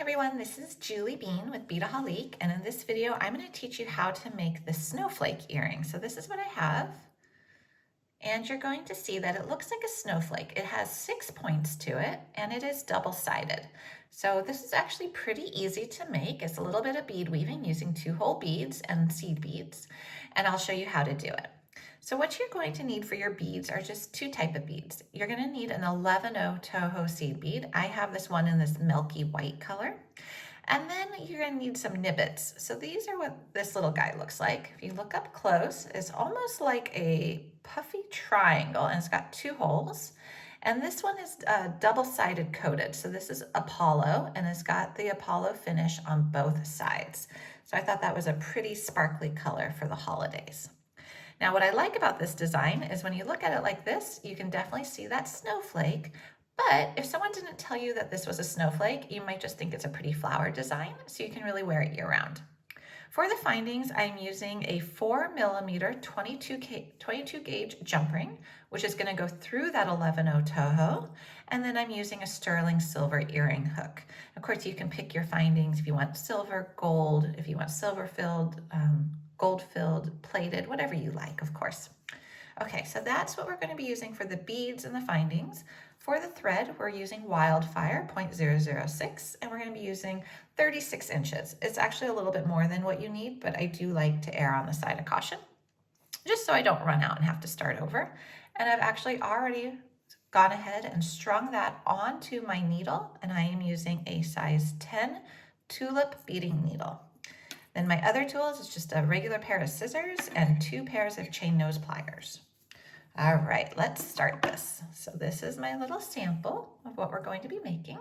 everyone, this is Julie Bean with Beadaholique, and in this video I'm going to teach you how to make the snowflake earring. So this is what I have, and you're going to see that it looks like a snowflake. It has 6 points to it, and it is double-sided. So this is actually pretty easy to make. It's a little bit of bead weaving using 2-hole beads and seed beads, and I'll show you how to do it. So what you're going to need for your beads are just 2 types of beads. You're going to need an 11-0 Toho seed bead. I have this one in this milky white color. And then you're going to need some Nib-Bits. So these are what this little guy looks like. If you look up close, it's almost like a puffy triangle, and it's got 2 holes. And this one is double-sided coated. So this is Apollo, and it's got the Apollo finish on both sides. So I thought that was a pretty sparkly color for the holidays. Now, what I like about this design is when you look at it like this, you can definitely see that snowflake, but if someone didn't tell you that this was a snowflake, you might just think it's a pretty flower design, so you can really wear it year-round. For the findings, I'm using a 4mm 22 gauge jump ring, which is going to go through that 11-0 Toho, and then I'm using a sterling silver earring hook. Of course, you can pick your findings if you want silver, gold, if you want silver filled, gold filled, plated, whatever you like, of course. Okay, so that's what we're going to be using for the beads and the findings. For the thread, we're using Wildfire 0.006, and we're going to be using 36 inches. It's actually a little bit more than what you need, but I do like to err on the side of caution, just so I don't run out and have to start over. And I've actually already gone ahead and strung that onto my needle, and I am using a size 10 tulip beading needle. Then my other tools is just a regular pair of scissors and 2 pairs of chain nose pliers. All right, let's start this. So this is my little sample of what we're going to be making.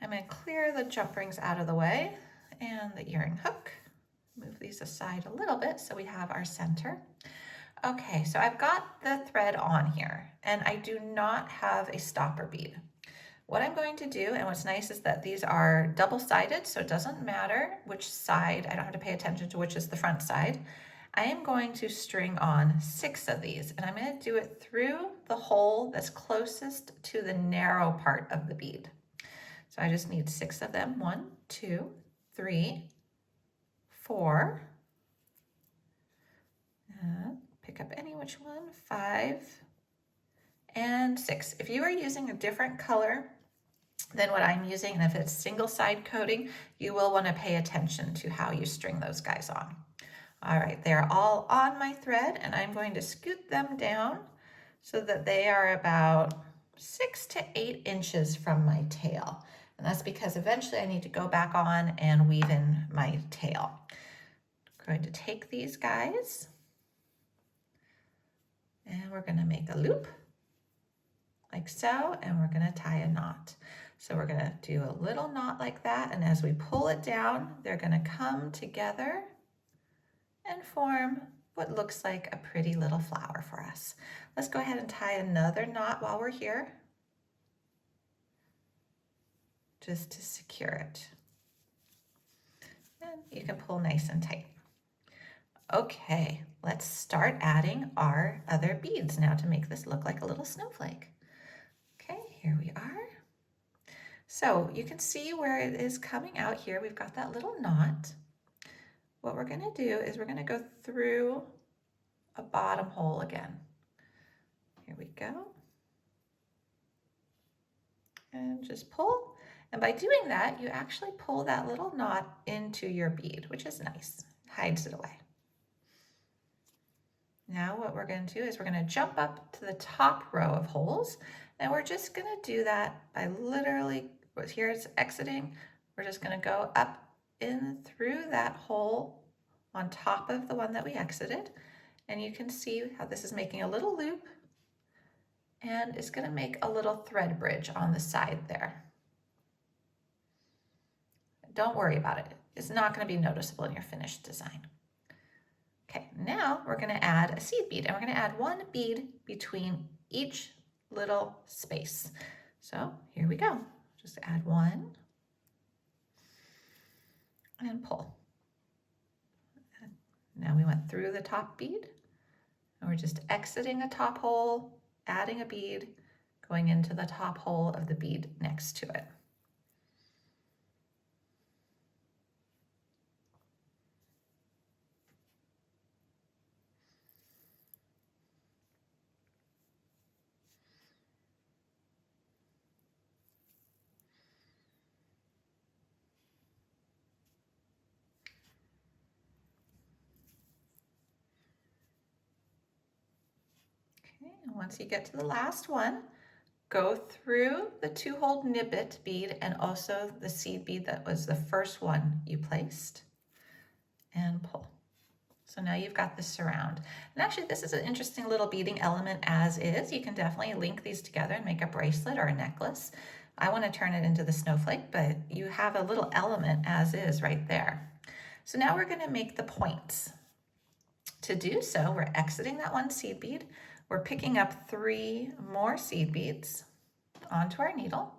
I'm going to clear the jump rings out of the way and the earring hook. Move these aside a little bit so we have our center. Okay, so I've got the thread on here, and I do not have a stopper bead. What I'm going to do, and what's nice is that these are double-sided, so it doesn't matter which side, I don't have to pay attention to which is the front side. I am going to string on 6 of these, and I'm going to do it through the hole that's closest to the narrow part of the bead. So I just need 6 of them. 1, 2, 3, 4. Pick up any which one. 5 and 6. If you are using a different color than what I'm using, and if it's single side coating, you will want to pay attention to how you string those guys on. All right, they're all on my thread, and I'm going to scoot them down so that they are about 6 to 8 inches from my tail. And that's because eventually I need to go back on and weave in my tail. I'm going to take these guys, and we're going to make a loop like so, and we're going to tie a knot. So we're going to do a little knot like that, and as we pull it down, they're going to come together and form what looks like a pretty little flower for us. Let's go ahead and tie another knot while we're here, just to secure it. And you can pull nice and tight. Okay, let's start adding our other beads now to make this look like a little snowflake. Okay, here we are. So you can see where it is coming out here. We've got that little knot. What we're going to do is we're going to go through a bottom hole again. Here we go. And just pull. And by doing that, you actually pull that little knot into your bead, which is nice. Hides it away. Now what we're going to do is we're going to jump up to the top row of holes, and we're just going to do that by literally, here it's exiting, we're just going to go up in through that hole on top of the one that we exited, and you can see how this is making a little loop, and it's going to make a little thread bridge on the side there. Don't worry about it. It's not going to be noticeable in your finished design. Okay, now we're going to add a seed bead, and we're going to add 1 bead between each little space. So here we go. Just add 1 and pull. Now we went through the top bead, and we're just exiting a top hole, adding a bead, going into the top hole of the bead next to it. Okay, and once you get to the last one, go through the 2-hole Nib-Bit bead and also the seed bead that was the first one you placed, and pull. So now you've got the surround. And actually this is an interesting little beading element as is. You can definitely link these together and make a bracelet or a necklace. I want to turn it into the snowflake, but you have a little element as is right there. So now we're going to make the points. To do so, we're exiting that one seed bead. We're picking up 3 more seed beads onto our needle.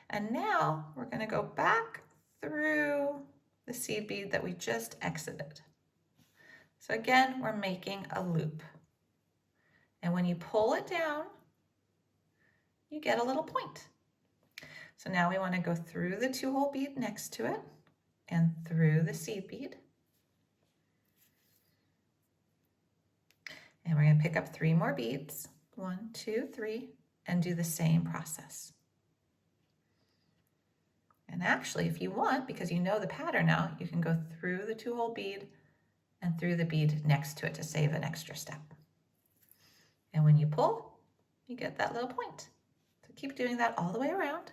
And now we're going to go back through the seed bead that we just exited. So again, we're making a loop. And when you pull it down, you get a little point. So now we want to go through the 2-hole bead next to it and through the seed bead. And we're going to pick up 3 more beads, 1, 2, 3, and do the same process. And actually, if you want, because you know the pattern now, you can go through the 2-hole bead and through the bead next to it to save an extra step. And when you pull, you get that little point. So keep doing that all the way around.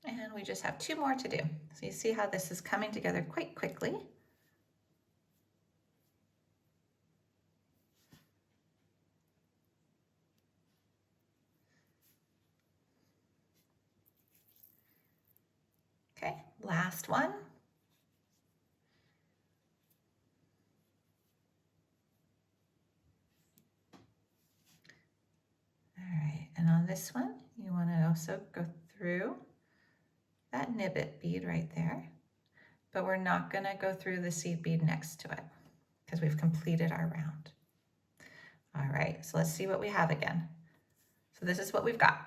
And we just have 2 more to do. So you see how this is coming together quite quickly. Okay, last one. All right, and on this one, you want to also go through that Nib-Bit bead right there, but we're not going to go through the seed bead next to it because we've completed our round. All right, so let's see what we have again. So this is what we've got.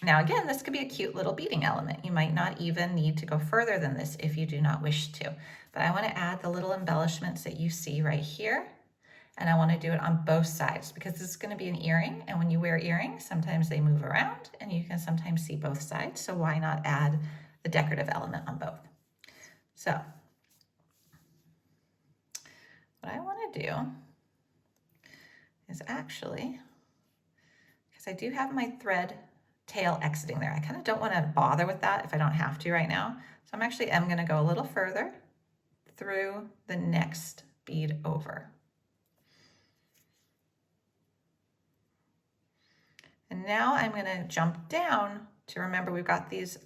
Now again, this could be a cute little beading element. You might not even need to go further than this if you do not wish to, but I want to add the little embellishments that you see right here. And I want to do it on both sides because this is going to be an earring, and when you wear earrings, sometimes they move around and you can sometimes see both sides. So why not add the decorative element on both? So what I want to do is actually, because I do have my thread tail exiting there, I kind of don't want to bother with that if I don't have to right now. So I'm going to go a little further through the next bead over. And now I'm going to jump down to remember we've got these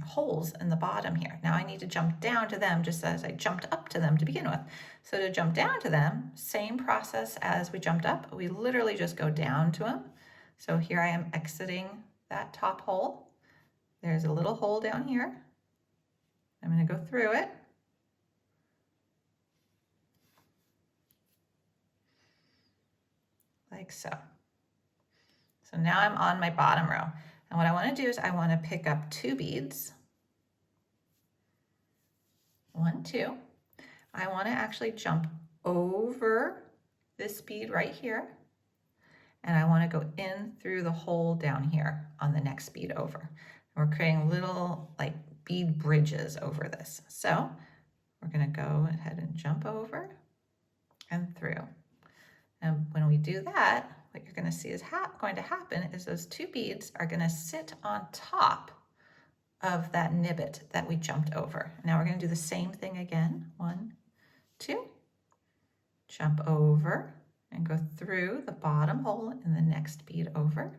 holes in the bottom here. Now I need to jump down to them just as I jumped up to them to begin with. So to jump down to them, same process as we jumped up. We literally just go down to them. So here I am exiting that top hole. There's a little hole down here. I'm going to go through it. Like so. So now I'm on my bottom row. And what I want to do is I want to pick up 2 beads. 1, 2. I want to actually jump over this bead right here. And I want to go in through the hole down here on the next bead over. And we're creating little like bead bridges over this. So we're going to go ahead and jump over and through. And when we do that, what you're going to see is going to happen is those 2 beads are going to sit on top of that Nib-Bit that we jumped over. Now we're going to do the same thing again. 1, 2, jump over and go through the bottom hole in the next bead over.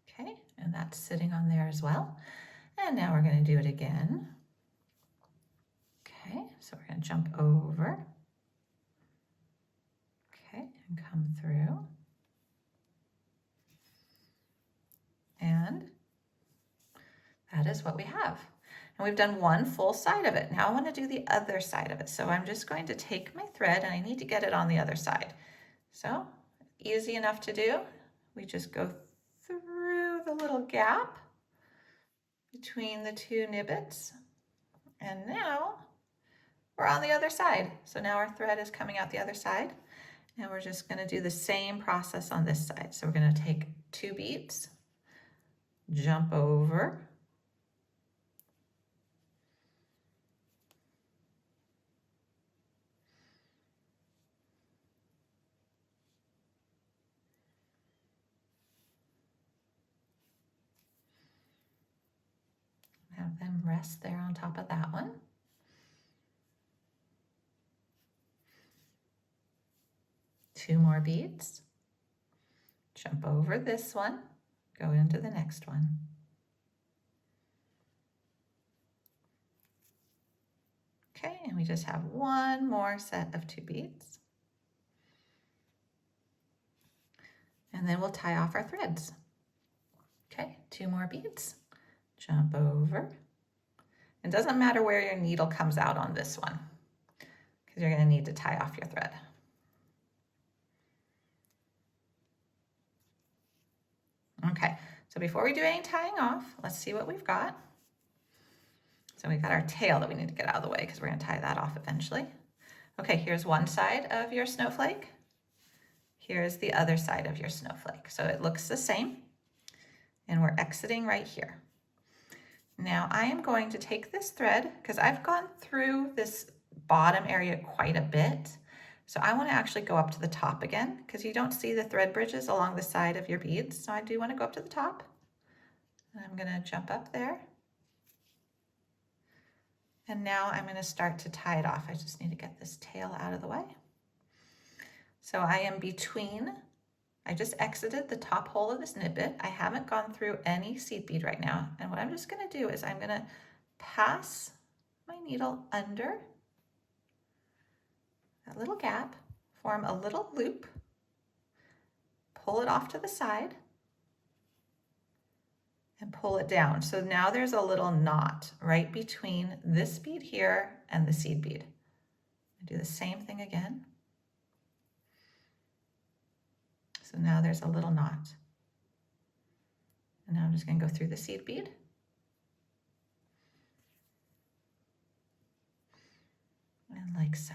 Okay, and that's sitting on there as well. And now we're going to do it again. Okay, so we're going to jump over. Okay, and come through. And that is what we have. And we've done one full side of it. Now I want to do the other side of it. So I'm just going to take my thread and I need to get it on the other side. So easy enough to do. We just go through the little gap between the two Nib-Bits, and now we're on the other side. So now our thread is coming out the other side, and we're just going to do the same process on this side. So we're going to take 2 beads, jump over, have them rest there on top of that one. Two more beads, jump over this one, go into the next one. Okay, and we just have one more set of 2 beads. And then we'll tie off our threads. Okay, 2 more beads, jump over. It doesn't matter where your needle comes out on this one, because you're going to need to tie off your thread. Okay, so before we do any tying off, let's see what we've got. So we've got our tail that we need to get out of the way because we're going to tie that off eventually. Okay, here's one side of your snowflake. Here's the other side of your snowflake. So it looks the same, and we're exiting right here. Now I am going to take this thread, because I've gone through this bottom area quite a bit. So I want to actually go up to the top again, because you don't see the thread bridges along the side of your beads. So I do want to go up to the top. And I'm going to jump up there. And now I'm going to start to tie it off. I just need to get this tail out of the way. So I am between, I just exited the top hole of this Nib-Bit. I haven't gone through any seed bead right now. And what I'm just going to do is I'm going to pass my needle under that little gap, form a little loop, pull it off to the side, and pull it down. So now there's a little knot right between this bead here and the seed bead. I do the same thing again. So now there's a little knot. And now I'm just going to go through the seed bead. And like so.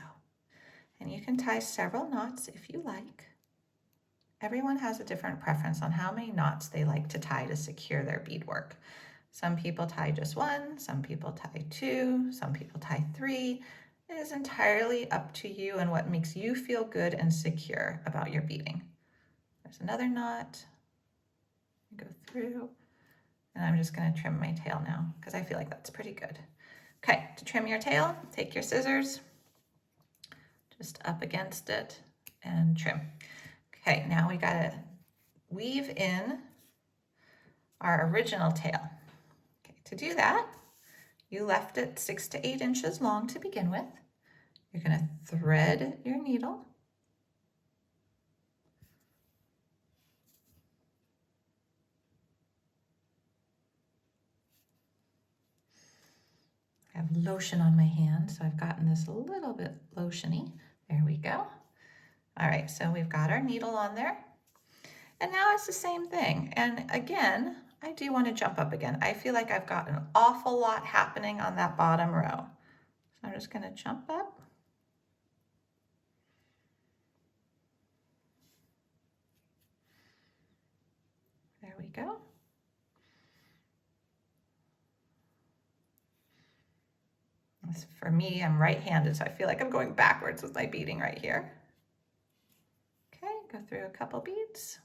And you can tie several knots if you like. Everyone has a different preference on how many knots they like to tie to secure their beadwork. Some people tie just 1, some people tie 2, some people tie 3. It is entirely up to you and what makes you feel good and secure about your beading. There's another knot. Go through, and I'm just going to trim my tail now because I feel like that's pretty good. Okay, to trim your tail, take your scissors, just up against it and trim. Okay, now we got to weave in our original tail. Okay, to do that, you left it 6 to 8 inches long to begin with. You're going to thread your needle. I have lotion on my hand, so I've gotten this a little bit lotiony. There we go. All right, so we've got our needle on there. And now it's the same thing. And again, I do want to jump up again. I feel like I've got an awful lot happening on that bottom row. So I'm just going to jump up. There we go. For me, I'm right-handed, so I feel like I'm going backwards with my beading right here. Okay, go through a couple beads.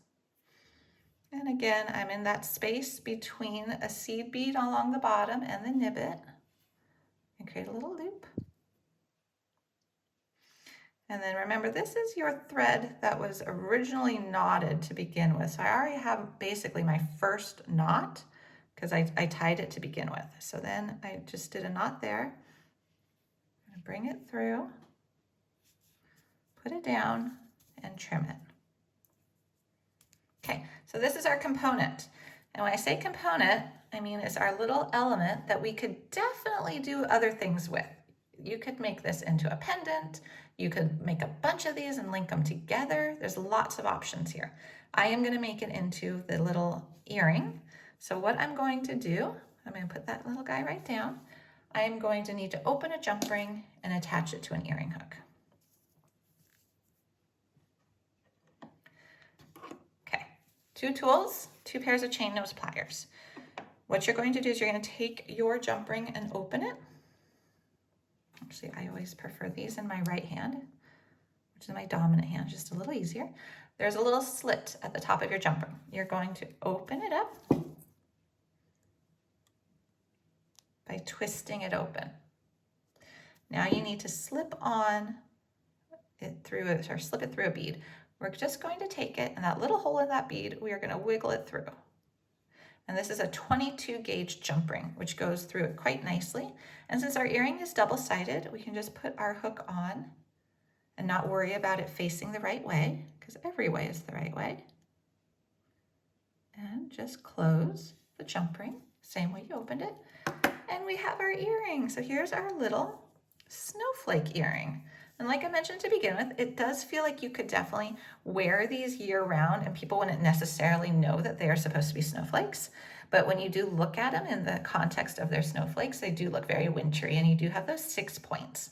And again, I'm in that space between a seed bead along the bottom and the Nib-Bit. And create a little loop. And then remember, this is your thread that was originally knotted to begin with. So I already have basically my first knot because I tied it to begin with. So then I just did a knot there. Bring it through, put it down, and trim it. Okay, so this is our component. And when I say component, I mean it's our little element that we could definitely do other things with. You could make this into a pendant. You could make a bunch of these and link them together. There's lots of options here. I am going to make it into the little earring. So what I'm going to do, I'm going to put that little guy right down. I am going to need to open a jump ring and attach it to an earring hook. Okay, 2 tools, 2 pairs of chain nose pliers. What you're going to do is you're going to take your jump ring and open it. Actually, I always prefer these in my right hand, which is my dominant hand, just a little easier. There's a little slit at the top of your jump ring. You're going to open it up by twisting it open. Now you need to slip on it through it, or slip it through a bead. We're just going to take it, and that little hole in that bead, we are going to wiggle it through. And this is a 22 gauge jump ring, which goes through it quite nicely. And since our earring is double-sided, we can just put our hook on and not worry about it facing the right way, because every way is the right way. And just close the jump ring, same way you opened it. And we have our earring. So here's our little snowflake earring. And like I mentioned to begin with, it does feel like you could definitely wear these year round and people wouldn't necessarily know that they are supposed to be snowflakes. But when you do look at them in the context of their snowflakes, they do look very wintry, and you do have those 6 points.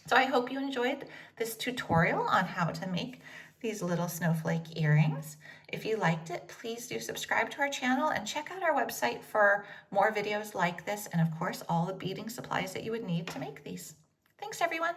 So I hope you enjoyed this tutorial on how to make these little snowflake earrings. If you liked it, please do subscribe to our channel and check out our website for more videos like this, and of course all the beading supplies that you would need to make these. Thanks everyone.